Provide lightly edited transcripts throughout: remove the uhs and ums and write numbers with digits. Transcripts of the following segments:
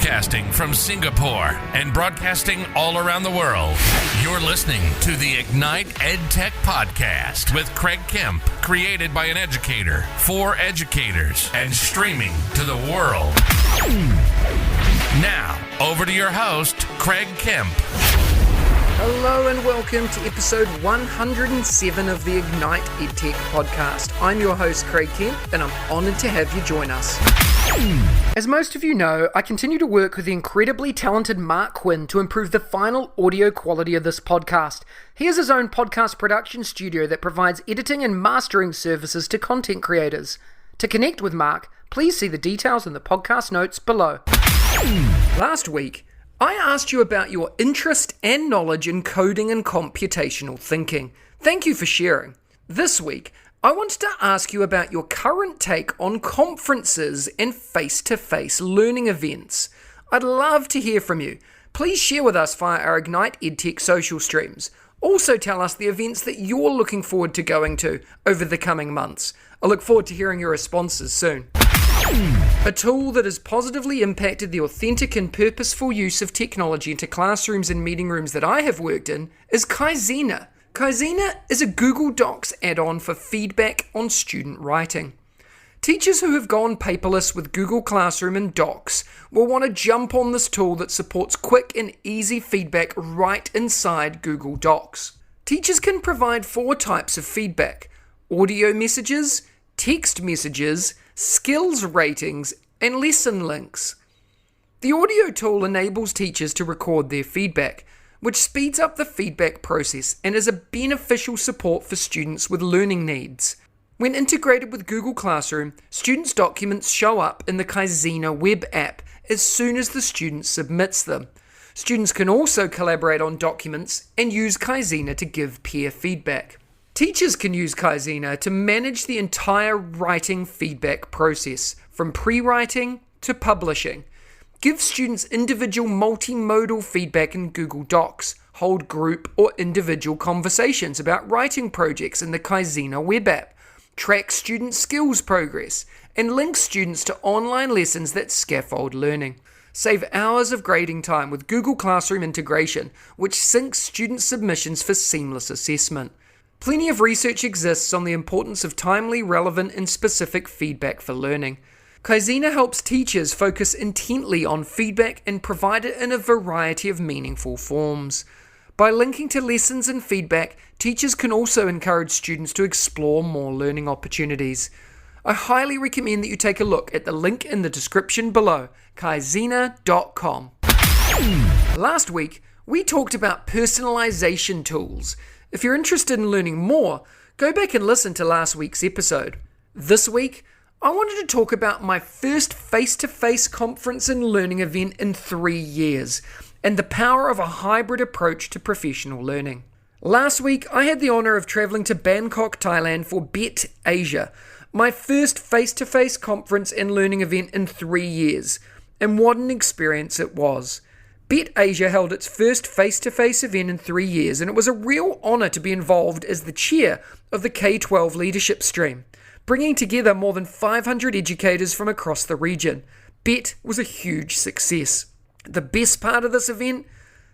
Broadcasting from Singapore and broadcasting all around the world. You're listening to the Ignite EdTech Podcast with Craig Kemp, created by an educator for educators and streaming to the world. Now, over to your host, Craig Kemp. Hello and welcome to episode 107 of the Ignite EdTech Podcast. I'm your host, Craig Kemp, and I'm honoured to have you join us. As most of you know, I continue to work with the incredibly talented Mark Quinn to improve the final audio quality of this podcast. He has his own podcast production studio that provides editing and mastering services to content creators. To connect with Mark, please see the details in the podcast notes below. Last week, I asked you about your interest and knowledge in coding and computational thinking. Thank you for sharing. This week, I wanted to ask you about your current take on conferences and face-to-face learning events. I'd love to hear from you. Please share with us via our Ignite EdTech social streams. Also tell us the events that you're looking forward to going to over the coming months. I look forward to hearing your responses soon. A tool that has positively impacted the authentic and purposeful use of technology into classrooms and meeting rooms that I have worked in is Kaizena. Kaizena is a Google Docs add-on for feedback on student writing. Teachers who have gone paperless with Google Classroom and Docs will want to jump on this tool that supports quick and easy feedback right inside Google Docs. Teachers can provide 4 types of feedback: audio messages, text messages, skills ratings, and lesson links. The audio tool enables teachers to record their feedback, which speeds up the feedback process and is a beneficial support for students with learning needs. When integrated with Google Classroom, students' documents show up in the Kaizena web app as soon as the student submits them. Students can also collaborate on documents and use Kaizena to give peer feedback. Teachers can use Kaizena to manage the entire writing feedback process, from pre-writing to publishing. Give students individual multimodal feedback in Google Docs, hold group or individual conversations about writing projects in the Kaizena web app, track student skills progress, and link students to online lessons that scaffold learning. Save hours of grading time with Google Classroom integration, which syncs student submissions for seamless assessment. Plenty of research exists on the importance of timely, relevant, and specific feedback for learning. Kaizena helps teachers focus intently on feedback and provide it in a variety of meaningful forms. By linking to lessons and feedback, teachers can also encourage students to explore more learning opportunities. I highly recommend that you take a look at the link in the description below, kaizena.com. Last week, we talked about personalization tools. If you're interested in learning more, go back and listen to last week's episode. This week, I wanted to talk about my first face-to-face conference and learning event in 3 years, and the power of a hybrid approach to professional learning. Last week, I had the honor of traveling to Bangkok, Thailand for BETT Asia, my first face-to-face conference and learning event in 3 years, and what an experience it was. BETT Asia held its first face-to-face event in 3 years, and it was a real honor to be involved as the chair of the K-12 leadership stream, bringing together more than 500 educators from across the region. BETT was a huge success. The best part of this event?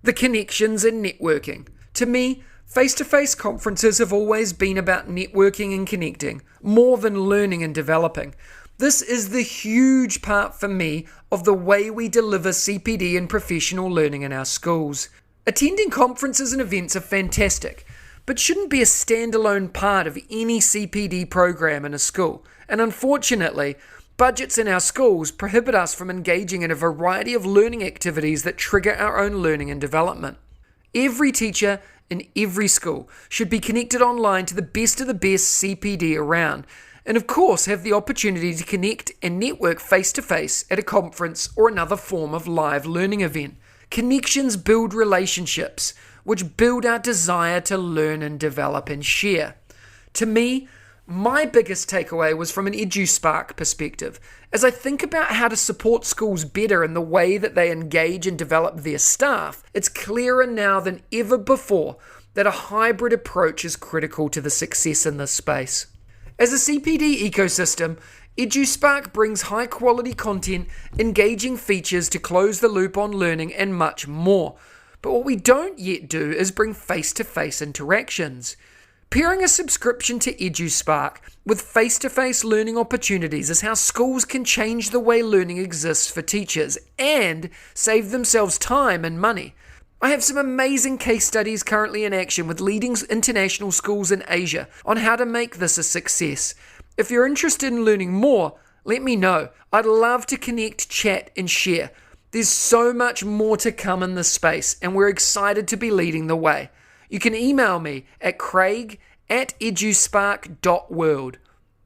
The connections and networking. To me, face-to-face conferences have always been about networking and connecting, more than learning and developing. This is the huge part for me of the way we deliver CPD and professional learning in our schools. Attending conferences and events are fantastic, but shouldn't be a standalone part of any CPD program in a school. And unfortunately, budgets in our schools prohibit us from engaging in a variety of learning activities that trigger our own learning and development. Every teacher in every school should be connected online to the best of the best CPD around, and of course have the opportunity to connect and network face-to-face at a conference or another form of live learning event. Connections build relationships, which build our desire to learn and develop and share. To me, my biggest takeaway was from an EdusPark perspective. As I think about how to support schools better in the way that they engage and develop their staff, it's clearer now than ever before that a hybrid approach is critical to the success in this space. As a CPD ecosystem, EduSpark brings high-quality content, engaging features to close the loop on learning, and much more. But what we don't yet do is bring face-to-face interactions. Pairing a subscription to EduSpark with face-to-face learning opportunities is how schools can change the way learning exists for teachers and save themselves time and money. I have some amazing case studies currently in action with leading international schools in Asia on how to make this a success. If you're interested in learning more, let me know. I'd love to connect, chat, and share. There's so much more to come in this space, and we're excited to be leading the way. You can email me at craig@eduspark.world.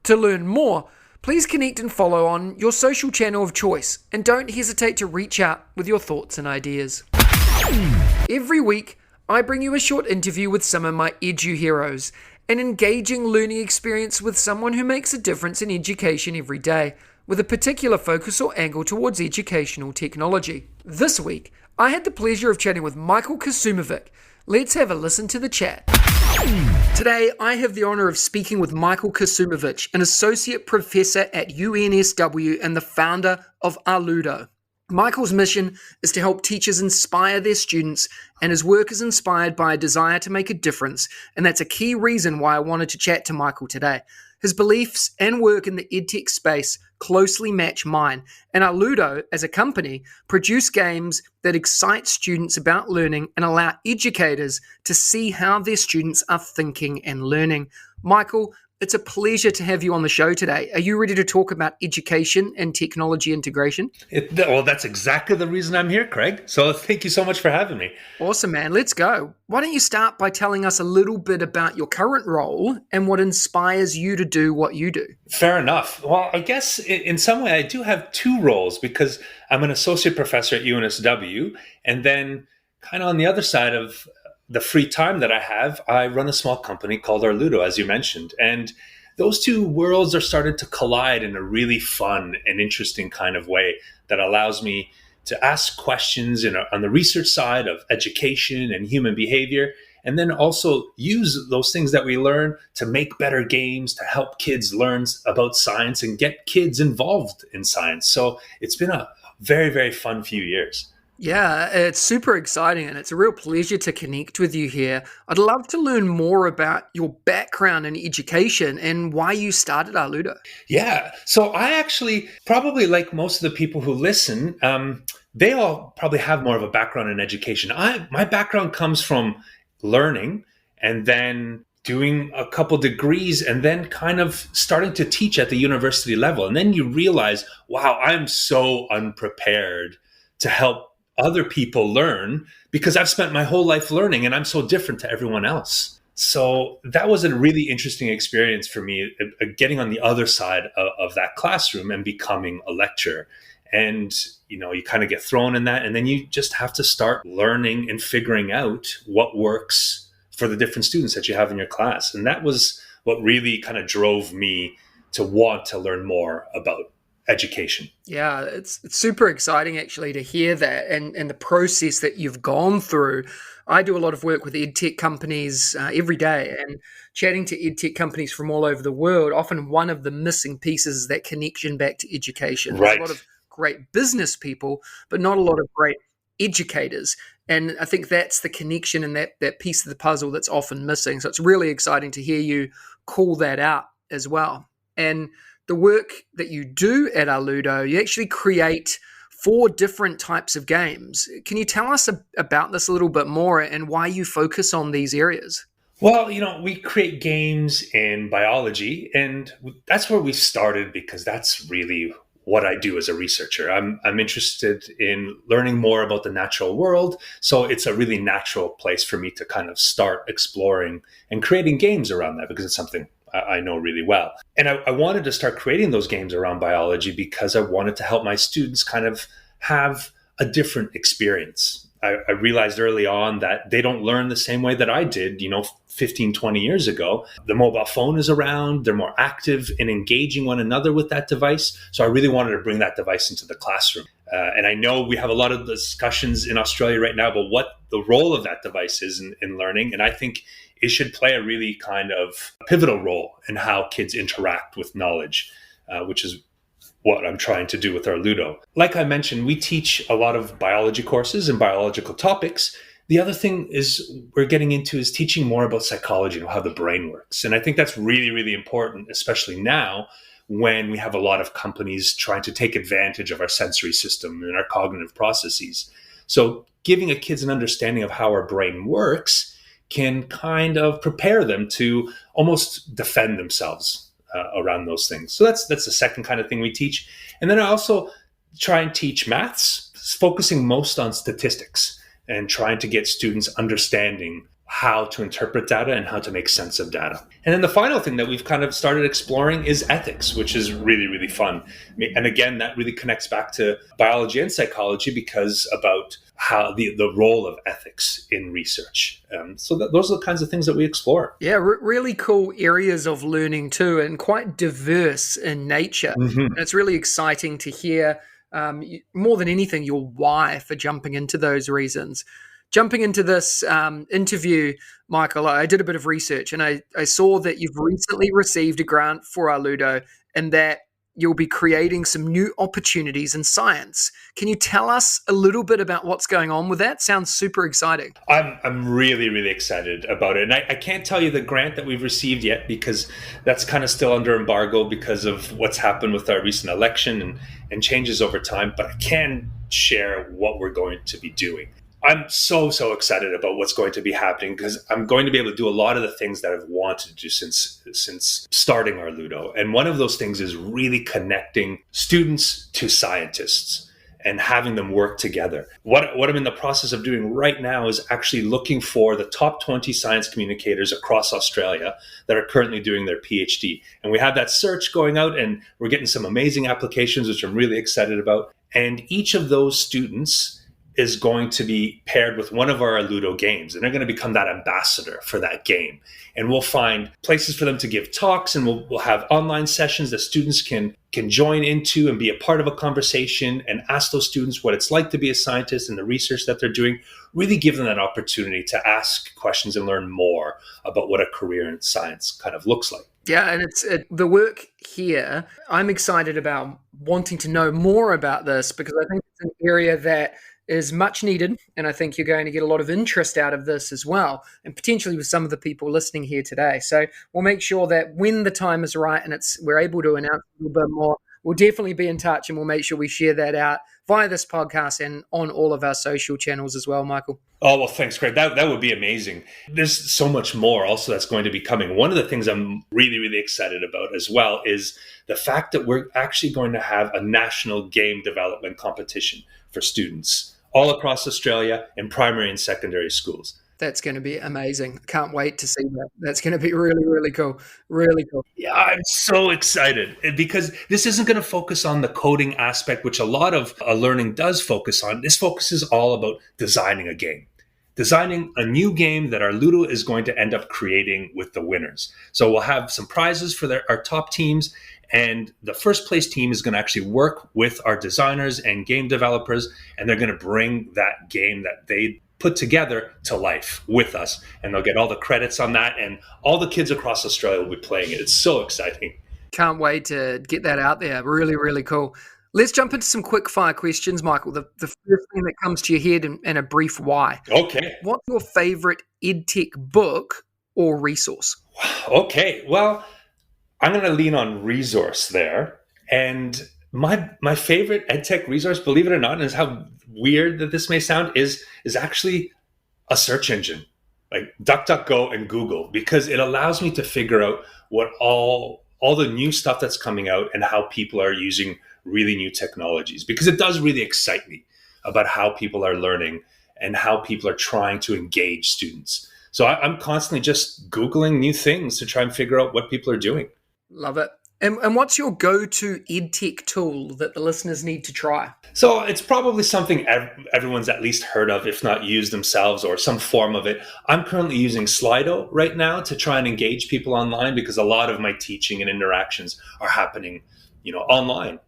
To learn more, please connect and follow on your social channel of choice, and don't hesitate to reach out with your thoughts and ideas. Every week, I bring you a short interview with some of my edu heroes, an engaging learning experience with someone who makes a difference in education every day, with a particular focus or angle towards educational technology. This week, I had the pleasure of chatting with Michael Kasumovic. Let's have a listen to the chat. Today, I have the honor of speaking with Michael Kasumovic, an associate professor at UNSW and the founder of Arludo. Michael's mission is to help teachers inspire their students, and his work is inspired by a desire to make a difference, and that's a key reason why I wanted to chat to Michael today. His beliefs and work in the edtech space closely match mine, and Arludo, as a company, produce games that excite students about learning and allow educators to see how their students are thinking and learning. Michael, it's a pleasure to have you on the show today. Are you ready to talk about education and technology integration? Well, that's exactly the reason I'm here, Craig. So thank you so much for having me. Awesome, man. Let's go. Why don't you start by telling us a little bit about your current role and what inspires you to do what you do? Fair enough. Well, I guess in some way I do have two roles because I'm an associate professor at UNSW, and then kind of on the other side of the free time that I have, I run a small company called Arludo, as you mentioned. And those two worlds are starting to collide in a really fun and interesting kind of way that allows me to ask questions on the research side of education and human behavior, and then also use those things that we learn to make better games, to help kids learn about science and get kids involved in science. So it's been a very, very fun few years. Yeah, it's super exciting, and it's a real pleasure to connect with you here. I'd love to learn more about your background in education and why you started Arludo. Yeah, so I actually, probably like most of the people who listen, they all probably have more of a background in education. My background comes from learning and then doing a couple degrees and then kind of starting to teach at the university level. And then you realize, wow, I'm so unprepared to help other people learn because I've spent my whole life learning and I'm so different to everyone else. So that was a really interesting experience for me, getting on the other side of that classroom and becoming a lecturer. And, you kind of get thrown in that, and then you just have to start learning and figuring out what works for the different students that you have in your class. And that was what really kind of drove me to want to learn more about education. Yeah, it's super exciting actually to hear that and the process that you've gone through. I do a lot of work with edtech companies every day, and chatting to edtech companies from all over the world, often one of the missing pieces is that connection back to education. Right. There's a lot of great business people, but not a lot of great educators. And I think that's the connection and that piece of the puzzle that's often missing. So it's really exciting to hear you call that out as well. And the work that you do at Arludo, you actually create 4 different types of games. Can you tell us about this a little bit more and why you focus on these areas? Well, we create games in biology, and that's where we started because that's really what I do as a researcher. I'm interested in learning more about the natural world. So it's a really natural place for me to kind of start exploring and creating games around that because it's something I know really well. And I wanted to start creating those games around biology because I wanted to help my students kind of have a different experience. I realized early on that they don't learn the same way that I did, 15, 20 years ago. The mobile phone is around. They're more active in engaging one another with that device. So I really wanted to bring that device into the classroom. And I know we have a lot of discussions in Australia right now about what the role of that device is in learning. And I think it should play a really kind of pivotal role in how kids interact with knowledge. which is what I'm trying to do with Arludo. Like I mentioned, we teach a lot of biology courses and biological topics. The other thing is we're getting into is teaching more about psychology and how the brain works. And I think that's really, really important, especially now when we have a lot of companies trying to take advantage of our sensory system and our cognitive processes. So giving a kids an understanding of how our brain works can kind of prepare them to almost defend themselves around those things. So that's the second kind of thing we teach. And then I also try and teach maths, focusing most on statistics and trying to get students understanding how to interpret data and how to make sense of data. And then the final thing that we've kind of started exploring is ethics, which is really, really fun. And again, that really connects back to biology and psychology because about how the role of ethics in research. Those are the kinds of things that we explore. Yeah, really cool areas of learning too, and quite diverse in nature. Mm-hmm. And it's really exciting to hear, more than anything, your why for jumping into those reasons. Jumping into this interview, Michael, I did a bit of research and I saw that you've recently received a grant for Arludo and that you'll be creating some new opportunities in science. Can you tell us a little bit about what's going on with that? Sounds super exciting. I'm really, really excited about it. And I can't tell you the grant that we've received yet because that's kind of still under embargo because of what's happened with our recent election and changes over time. But I can share what we're going to be doing. I'm so excited about what's going to be happening because I'm going to be able to do a lot of the things that I've wanted to do since starting Arludo. And one of those things is really connecting students to scientists and having them work together. What I'm in the process of doing right now is actually looking for the top 20 science communicators across Australia that are currently doing their PhD. And we have that search going out and we're getting some amazing applications, which I'm really excited about. And each of those students is going to be paired with one of our Arludo games, and they're going to become that ambassador for that game. And we'll find places for them to give talks, and we'll have online sessions that students can join into and be a part of a conversation and ask those students what it's like to be a scientist and the research that they're doing, really give them that opportunity to ask questions and learn more about what a career in science kind of looks like. Yeah, and it's the work here. I'm excited about wanting to know more about this because I think it's an area that is much needed, and I think you're going to get a lot of interest out of this as well, and potentially with some of the people listening here today. So we'll make sure that when the time is right and we're able to announce a little bit more, we'll definitely be in touch, and we'll make sure we share that out via this podcast and on all of our social channels as well, Michael. Oh, well, thanks, Greg. That would be amazing. There's so much more also that's going to be coming. One of the things I'm really, really excited about as well is the fact that we're actually going to have a national game development competition for students all across Australia in primary and secondary schools. That's going to be amazing. Can't wait to see that. That's going to be really, really cool. Really cool. Yeah, I'm so excited because this isn't going to focus on the coding aspect, which a lot of learning does focus on. This focuses all about designing a game. Designing a new game that Arludo is going to end up creating with the winners. So we'll have some prizes for our top teams, and the first place team is going to actually work with our designers and game developers, and they're going to bring that game that they put together to life with us, and they'll get all the credits on that, and all the kids across Australia will be playing it. It's so exciting. Can't wait to get that out there. Really, really cool. Let's jump into some quick fire questions, Michael. The first thing that comes to your head and a brief why. Okay. What's your favorite EdTech book or resource? Okay. Well, I'm going to lean on resource there. And my favorite EdTech resource, believe it or not, is how weird that this may sound, is actually a search engine like DuckDuckGo and Google, because it allows me to figure out what all the new stuff that's coming out and how people are using really new technologies, because it does really excite me about how people are learning and how people are trying to engage students. So I'm constantly just Googling new things to try and figure out what people are doing. Love it. And what's your go-to EdTech tool that the listeners need to try? So it's probably something everyone's at least heard of, if not used themselves or some form of it. I'm currently using Sli.do right now to try and engage people online, because a lot of my teaching and interactions are happening, online.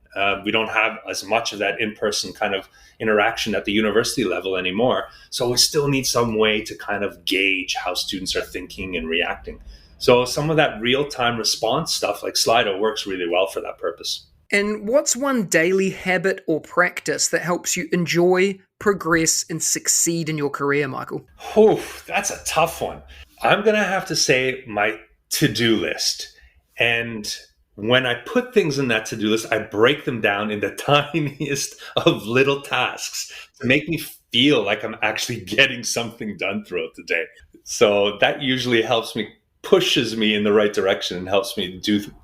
We don't have as much of that in-person kind of interaction at the university level anymore. So we still need some way to kind of gauge how students are thinking and reacting. So some of that real-time response stuff like Sli.do works really well for that purpose. And what's one daily habit or practice that helps you enjoy, progress, and succeed in your career, Michael? Oh, that's a tough one. I'm going to have to say my to-do list. And when I put things in that to-do list, I break them down into tiniest of little tasks to make me feel like I'm actually getting something done throughout the day. So that usually helps me, pushes me in the right direction and helps me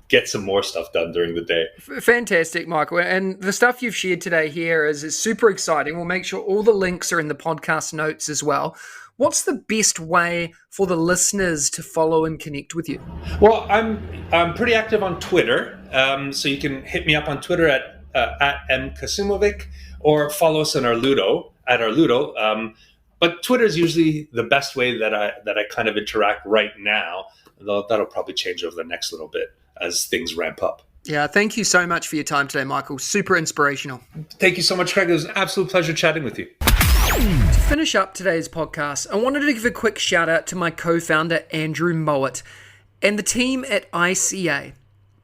get some more stuff done during the day. Fantastic, Michael. And the stuff you've shared today here is super exciting. We'll make sure all the links are in the podcast notes as well. What's the best way for the listeners to follow and connect with you? Well, I'm pretty active on Twitter. So you can hit me up on Twitter at Kasumovic, or follow us on Arludo at Arludo. But Twitter is usually the best way that I kind of interact right now. Though that'll probably change over the next little bit as things ramp up. Yeah, thank you so much for your time today, Michael. Super inspirational. Thank you so much, Craig. It was an absolute pleasure chatting with you. To finish up today's podcast, I wanted to give a quick shout out to my co-founder, Andrew Mowat, and the team at ICA,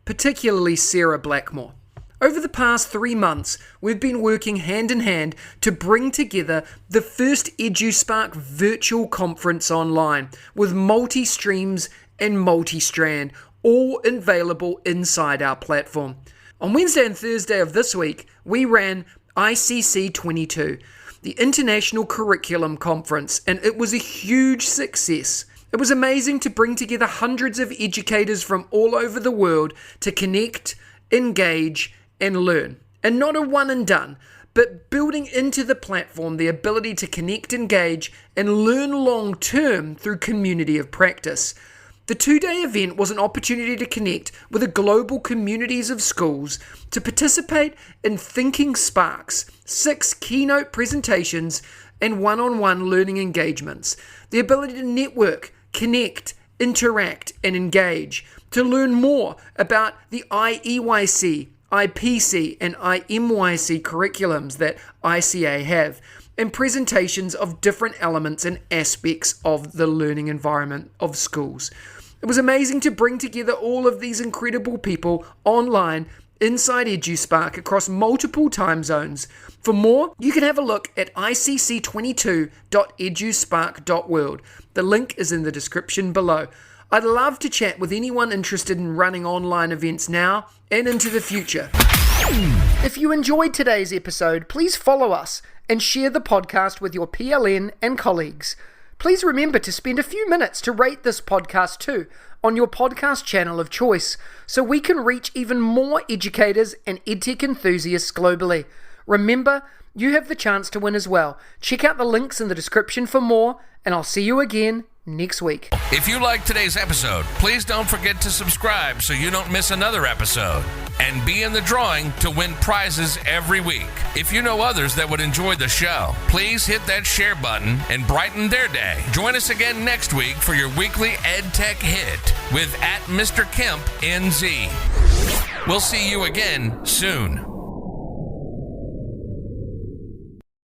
particularly Sarah Blackmore. Over the past 3 months, we've been working hand in hand to bring together the first EduSpark virtual conference online with multi-streams and multi-strand, all available inside our platform. On Wednesday and Thursday of this week, we ran ICC 22, the International Curriculum Conference, and it was a huge success. It was amazing to bring together hundreds of educators from all over the world to connect, engage, and learn. And not a one and done, but building into the platform the ability to connect, engage, and learn long term through community of practice. The 2-day event was an opportunity to connect with a global communities of schools to participate in Thinking Sparks, 6 keynote presentations, and one-on-one learning engagements. The ability to network, connect, interact, and engage, to learn more about the IEYC, IPC, and IMYC curriculums that ICA have, and presentations of different elements and aspects of the learning environment of schools. It was amazing to bring together all of these incredible people online inside EduSpark across multiple time zones. For more, you can have a look at icc22.eduspark.world. The link is in the description below. I'd love to chat with anyone interested in running online events now and into the future. If you enjoyed today's episode, please follow us and share the podcast with your PLN and colleagues. Please remember to spend a few minutes to rate this podcast too on your podcast channel of choice so we can reach even more educators and EdTech enthusiasts globally. Remember, you have the chance to win as well. Check out the links in the description for more, and I'll see you again next week. If you liked today's episode, please don't forget to subscribe so you don't miss another episode. And be in the drawing to win prizes every week. If you know others that would enjoy the show, please hit that share button and brighten their day. Join us again next week for your weekly EdTech hit with @Mr. Kemp NZ. We'll see you again soon.